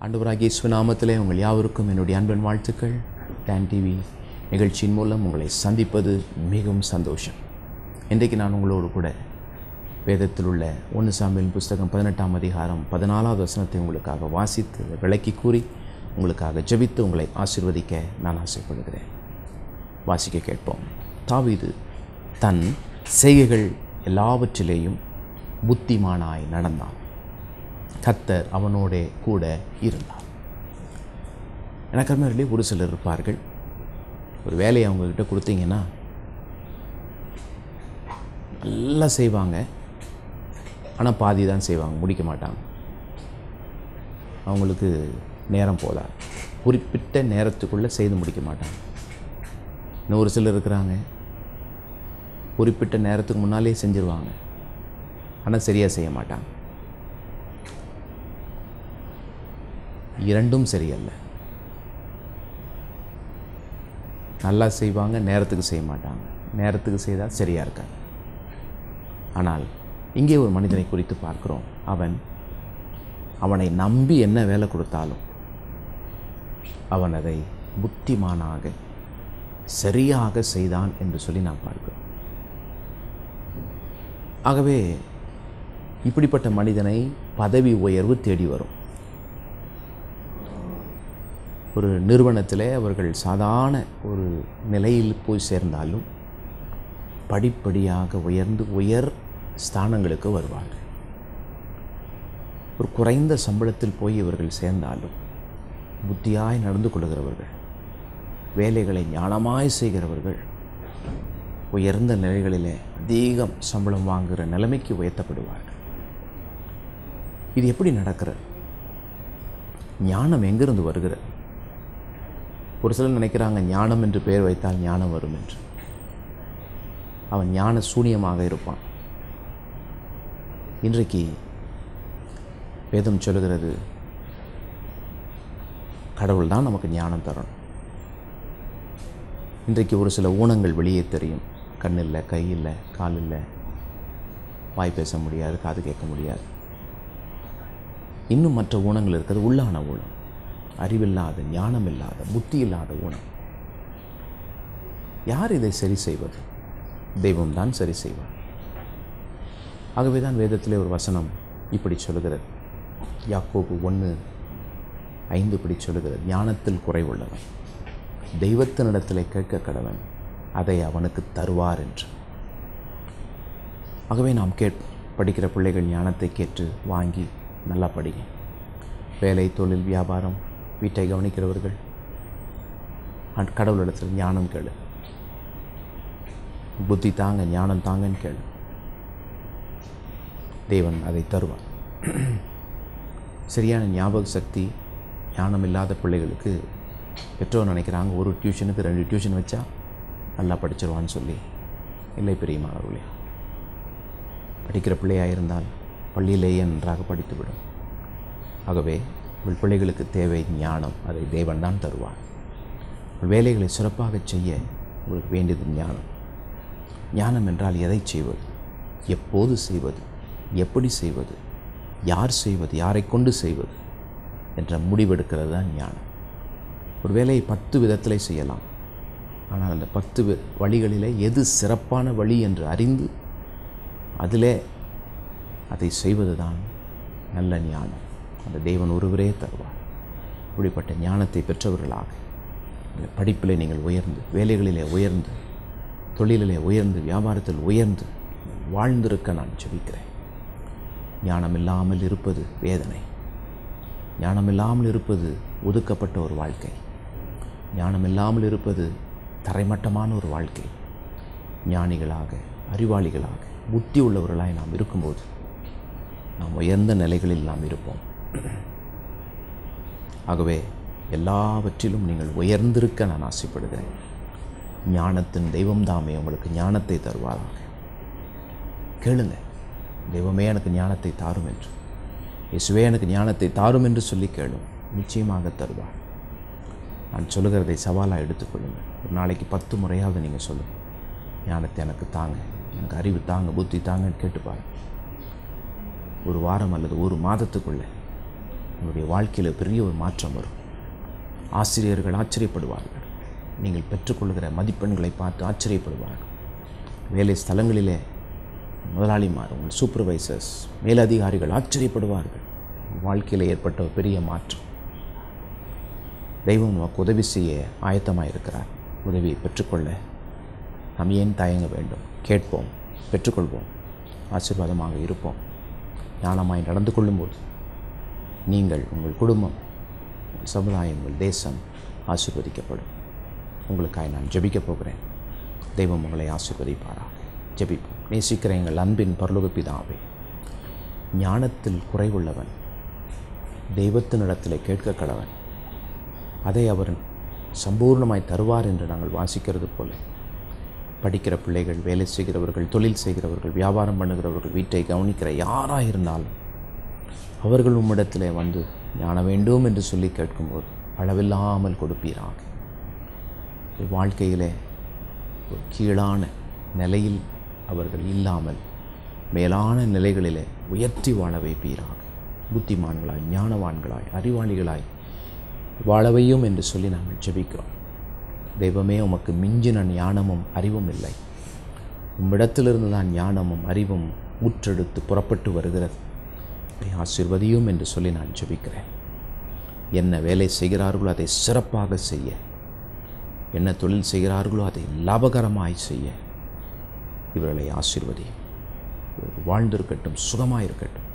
ஆண்டவராகிய இயேசு நாமத்திலே உங்கள் யாவருக்கும் என்னுடைய அன்பின் வாழ்த்துக்கள். டான் டிவி நிகழ்ச்சியின் மூலம் உங்களை சந்திப்பது மிகவும் சந்தோஷம். இன்றைக்கு நான் உங்களோடு கூட வேதத்தில் உள்ள 1 சாமுவேல் புஸ்தகம் 18ஆம் அதிகாரம் 14வது வசனத்தை உங்களுக்காக வாசித்து விளக்கி கூறி உங்களுக்காக ஜெபித்து உங்களை ஆசீர்வதிக்க நான் ஆசைப்படுகிறேன். வாசிக்க கேட்போம். தாவீது தன் செய்கைகள் எல்லாவற்றிலேயும் புத்திமானாய் நடந்தான். கர்த்தர் அவனோடே கூட இருந்தார். எனக்கு அருமையிலே ஒரு சிலர் இருப்பார்கள், ஒரு வேலையை அவங்கக்கிட்ட கொடுத்தீங்கன்னா நல்லா செய்வாங்க, ஆனால் பாதி தான் செய்வாங்க, முடிக்க மாட்டாங்க. அவங்களுக்கு நேரம் போதாது, குறிப்பிட்ட நேரத்துக்குள்ளே செய்து முடிக்க மாட்டாங்க. இன்னும் ஒரு சிலர் இருக்கிறாங்க, குறிப்பிட்ட நேரத்துக்கு முன்னாலே செஞ்சுருவாங்க, ஆனால் சரியாக செய்ய மாட்டாங்க. இரண்டும் சரியல்ல. நல்லா செய்வாங்க, நேரத்துக்கு செய்ய மாட்டாங்க. நேரத்துக்கு செய்தால் சரியாக இருக்காது. ஆனால் இங்கே ஒரு மனிதனை குறித்து பார்க்கிறோம். அவனை நம்பி என்ன வேலை கொடுத்தாலும் அவன் அதை புத்திமானாக சரியாக செய்தான் என்று சொல்லி நாம் பார்க்கிறோம். ஆகவே இப்படிப்பட்ட மனிதனை பதவி உயர்வு தேடி வரும். ஒரு நிறுவனத்தில் அவர்கள் சாதாரண ஒரு நிலையில் போய் சேர்ந்தாலும் படிப்படியாக உயர் ஸ்தானங்களுக்கு வருவார்கள். ஒரு குறைந்த சம்பளத்தில் போய் இவர்கள் சேர்ந்தாலும் புத்தியாய் நடந்து கொள்கிறவர்கள், வேலைகளை ஞானமாய் செய்கிறவர்கள் உயர்ந்த நிலைகளிலே அதிகம் சம்பளம் வாங்குகிற நிலைமைக்கு உயர்த்தப்படுவார்கள். இது எப்படி நடக்கிறது? ஞானம் எங்கிருந்து வருகிறது? ஒரு சிலர் நினைக்கிறாங்க ஞானம் என்று பெயர் வைத்தால் ஞானம் வரும் என்று. அவன் ஞான சூனியமாக இருப்பான். இன்றைக்கு வேதம் சொல்லுகிறது, கடவுள் தான் நமக்கு ஞானம் தரணும். இன்றைக்கு ஒரு சில ஊனங்கள் வெளியே தெரியும். கண் இல்லை, கை இல்லை, கால் இல்லை, வாய் பேச முடியாது, காது கேட்க முடியாது. இன்னும் மற்ற ஊனங்கள் இருக்கிறது, உள்ளான ஊனம், அறிவில்லாத, ஞானம் இல்லாத, புத்தி இல்லாத ஊனம். யார் இதை சரி செய்வது? தெய்வம்தான் சரி செய்வார். ஆகவே தான் வேதத்திலே ஒரு வசனம் இப்படி சொல்லுகிறது. யாக்கோபு 1:5 இப்படி சொல்லுகிறது, ஞானத்தில் குறைவுள்ளவன் தெய்வத்தினிடத்திலே கேட்க கடவன், அதை அவனுக்கு தருவார் என்று. ஆகவே நாம் கேட்போம். படிக்கிற பிள்ளைகள் ஞானத்தை கேட்டு வாங்கி நல்லா படிங்க. வேலை, தொழில், வியாபாரம், வீட்டை கவனிக்கிறவர்கள் கடவுளிடத்தில் ஞானம் கேளு. புத்தி தாங்க, ஞானம் தாங்கன்னு கேளு. தேவன் அதை தருவார். சரியான ஞாபக சக்தி ஞானம் இல்லாத பிள்ளைகளுக்கு பெற்றோர் நினைக்கிறாங்க, ஒரு டியூஷனுக்கு 2 டியூஷன் வச்சா நல்லா படிச்சிருவான்னு சொல்லி. இல்லை பிரியமானவர்களே, படிக்கிற பிள்ளையாக இருந்தால் பள்ளியிலேயே நன்றாக படித்துவிடும். ஆகவே உங்கள் பிள்ளைகளுக்கு தேவை ஞானம், அதை தேவன் தான் தருவார். உங்கள் வேலைகளை சிறப்பாக செய்ய உங்களுக்கு வேண்டியது ஞானம். ஞானம் என்றால் எதை செய்வது, எப்போது செய்வது, எப்படி செய்வது, யார் செய்வது, யாரை கொண்டு செய்வது என்ற முடிவெடுக்கிறது தான் ஞானம். ஒரு வேலையை 10 விதத்தில் செய்யலாம். ஆனால் அந்த 10 வழிகளிலே எது சிறப்பான வழி என்று அறிந்து அதிலே அதை செய்வது தான் நல்ல ஞானம். அந்த தேவன் ஒருவரே தருவார். இப்படிப்பட்ட ஞானத்தை பெற்றவர்களாக படிப்பிலே நீங்கள் உயர்ந்து, வேலைகளிலே உயர்ந்து, தொழிலிலே உயர்ந்து, வியாபாரத்தில் உயர்ந்து வாழ்ந்திருக்க நான் ஜெபிக்கிறேன். ஞானம் இல்லாமல் இருப்பது வேதனை. ஞானம் இல்லாமல் இருப்பது ஒதுக்கப்பட்ட ஒரு வாழ்க்கை. ஞானம் இல்லாமல் இருப்பது தரைமட்டமான ஒரு வாழ்க்கை. ஞானிகளாக, அறிவாளிகளாக, புத்தி உள்ளவர்களாய் நாம் இருக்கும்போது நாம் உயர்ந்த நிலைகளில் நாம் இருப்போம். ஆகவே எல்லாவற்றிலும் நீங்கள் உயர்ந்திருக்க நான் ஆசைப்படுகிறேன். ஞானத்தின் தெய்வம் தாமே உங்களுக்கு ஞானத்தை தருவாராக. கேளுங்க, தெய்வமே எனக்கு ஞானத்தை தாரும் என்று, இயேசுவே எனக்கு ஞானத்தை தாரும் என்று சொல்லி கேளும், நிச்சயமாக தருவார். நான் சொல்லுகிறதை சவாலாக எடுத்துக்கொள்ளுங்கள். ஒரு நாளைக்கு 10 முறையாவது நீங்கள் சொல்லுங்கள், ஞானத்தை எனக்கு தாங்க, எனக்கு அறிவு தாங்க, புத்தி தாங்கன்னு கேட்டுப்பாருங்க. ஒரு வாரம் அல்லது ஒரு மாதத்துக்குள்ளே உங்களுடைய வாழ்க்கையில் பெரிய ஒரு மாற்றம் வரும். ஆசிரியர்கள் ஆச்சரியப்படுவார்கள். நீங்கள் பெற்றுக்கொள்கிற மதிப்பெண்களை பார்த்து ஆச்சரியப்படுவார்கள். வேலை ஸ்தலங்களிலே முதலாளிமார், உங்கள் சூப்பர்வைசர்ஸ், மேலதிகாரிகள் ஆச்சரியப்படுவார்கள். வாழ்க்கையில் ஏற்பட்ட ஒரு பெரிய மாற்றம். தெய்வம் நமக்கு உதவி செய்ய ஆயத்தமாக இருக்கிறார். உதவியை பெற்றுக்கொள்ள நாம் ஏன் தயங்க வேண்டும்? கேட்போம், பெற்றுக்கொள்வோம், ஆசீர்வாதமாக இருப்போம். ஞானமாய் நடந்து கொள்ளும்போது நீங்கள், உங்கள் குடும்பம், உங்கள் சமுதாயம், உங்கள் தேசம் ஆசீர்வதிக்கப்படும். உங்களுக்காக நான் ஜெபிக்கப் போகிறேன். தெய்வம் உங்களை ஆசீர்வதிப்பாராக. ஜெபிப்போம். நேசிக்கிற எங்கள் அன்பின் பரலோக பிதாவே, ஞானத்தில் குறைவுள்ளவன் தெய்வத்தினிடத்தில் கேட்க கடவன், அதை அவர் சம்பூர்ணமாய் தருவார் என்று நாங்கள் வாசிக்கிறது போல, படிக்கிற பிள்ளைகள், வேலை செய்கிறவர்கள், தொழில் செய்கிறவர்கள், வியாபாரம் பண்ணுகிறவர்கள், வீட்டை கவனிக்கிற யாராக இருந்தாலும் அவர்கள் உம்மிடத்தில் வந்து ஞான வேண்டும் என்று சொல்லி கேட்கும்போது அளவில்லாமல் கொடுப்பீராக. வாழ்க்கையிலே ஒரு கீழான நிலையில் அவர்கள் இல்லாமல் மேலான நிலைகளிலே உயர்த்தி வாழ வைப்பீராக. புத்திமான்களாய், ஞானவான்களாய், அறிவாளிகளாய் வாழவையும் என்று சொல்லி நாங்கள் ஜெபிக்கிறோம். தெய்வமே, உமக்கு மிஞ்சின ஞானமும் அறிவும் இல்லை. உம்மிடத்திலிருந்து தான் ஞானமும் அறிவும் முற்றெடுத்து புறப்பட்டு வருகிறது. ஆசீர்வதியும் என்று சொல்லி நான் ஜெபிக்கிறேன். என்ன வேலை செய்கிறார்களோ அதை சிறப்பாக செய்ய, என்ன தொழில் செய்கிறார்களோ அதை லாபகரமாய் செய்ய இவர்களை ஆசீர்வதியும். வாழ்ந்திருக்கட்டும், சுகமாயிருக்கட்டும்.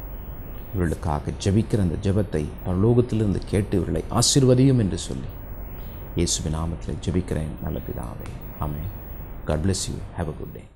இவர்களுக்காக ஜெபிக்கிற அந்த ஜெபத்தை பரலோகத்திலிருந்து கேட்டு இவர்களை ஆசீர்வதியும் என்று சொல்லி இயேசுவின் நாமத்தில் ஜெபிக்கிறேன் நல்ல பிதாவே. ஆமென். God bless you. Have a good day.